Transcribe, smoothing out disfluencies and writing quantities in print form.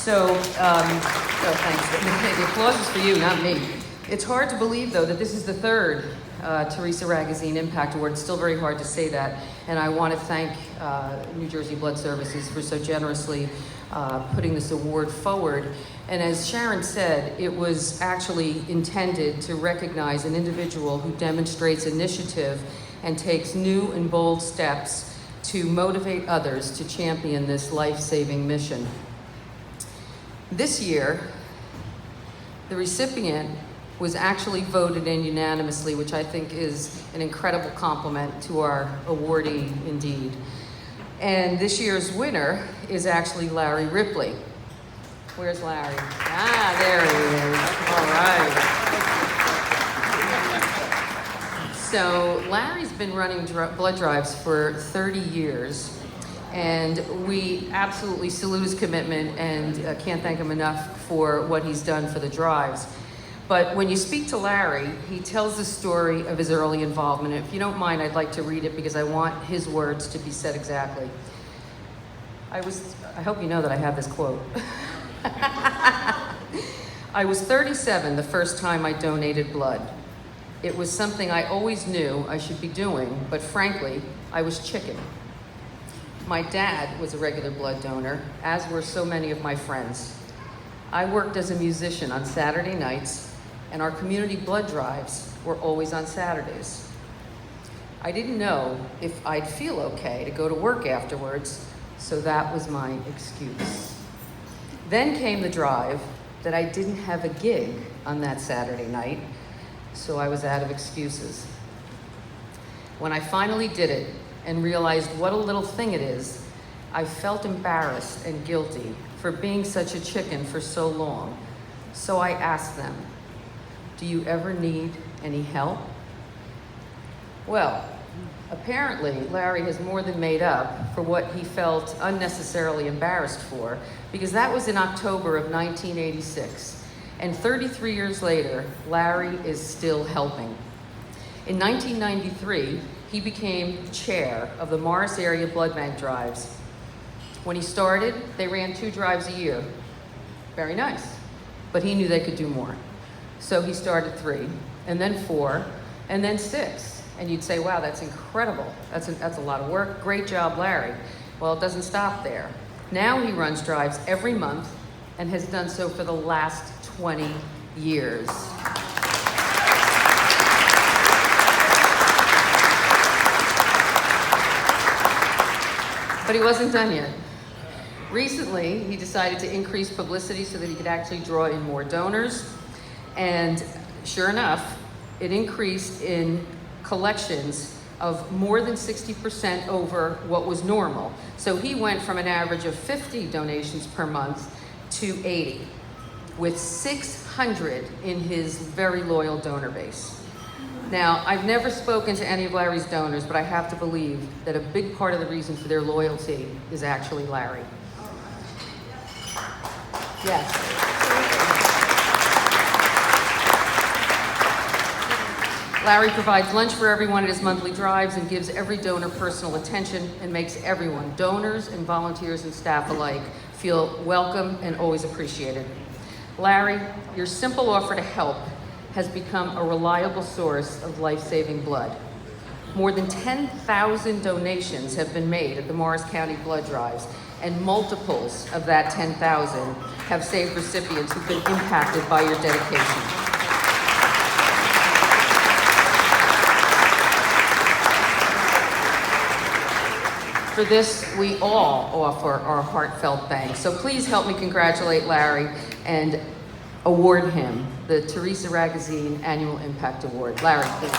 Thanks. The applause is for you, not me. It's hard to believe, though, that this is the third Theresa Ragusine Impact Award. It's still very hard to say that. And I want to thank New Jersey Blood Services for so generously putting this award forward. And as Sharon said, it was actually intended to recognize an individual who demonstrates initiative and takes new and bold steps to motivate others to champion this life-saving mission. This year, the recipient was actually voted in unanimously, which I think is an incredible compliment to our awardee indeed. And this year's winner is actually Larry Ripley. Where's Larry? Ah, there he is. All right. So Larry's been running blood drives for 30 years, and we absolutely salute his commitment and can't thank him enough for what he's done for the drives. But when you speak to Larry, he tells the story of his early involvement. And if you don't mind, I'd like to read it because I want his words to be said exactly. I hope you know that I have this quote. I was 37 the first time I donated blood. It was something I always knew I should be doing, but frankly, I was chicken. My dad was a regular blood donor, as were so many of my friends. I worked as a musician on Saturday nights, and our community blood drives were always on Saturdays. I didn't know if I'd feel okay to go to work afterwards, so that was my excuse. Then came the drive that I didn't have a gig on that Saturday night, so I was out of excuses. When I finally did it and realized what a little thing it is, I felt embarrassed and guilty for being such a chicken for so long. So I asked them, "Do you ever need any help?" Well, apparently Larry has more than made up for what he felt unnecessarily embarrassed for, because that was in October of 1986. And 33 years later, Larry is still helping. In 1993, he became chair of the Morris Area Blood Bank Drives. When he started, they ran 2 drives a year. Very nice. But he knew they could do more. So he started 3, and then 4, and then 6. And you'd say, wow, that's incredible. That's a lot of work. Great job, Larry. Well, it doesn't stop there. Now he runs drives every month and has done so for the last 20 years. But he wasn't done yet. Recently, he decided to increase publicity so that he could actually draw in more donors. And sure enough, it increased in collections of more than 60% over what was normal. So he went from an average of 50 donations per month to 80, with 600 in his very loyal donor base. Now, I've never spoken to any of Larry's donors, but I have to believe that a big part of the reason for their loyalty is actually Larry. Yes. Larry provides lunch for everyone at his monthly drives and gives every donor personal attention and makes everyone, donors and volunteers and staff alike, feel welcome and always appreciated. Larry, your simple offer to help has become a reliable source of life-saving blood. More than 10,000 donations have been made at the Morris County Blood Drives, and multiples of that 10,000 have saved recipients who've been impacted by your dedication. For this, we all offer our heartfelt thanks. So please help me congratulate Larry and award him the Theresa Ragusine Annual Impact Award. Larry, please.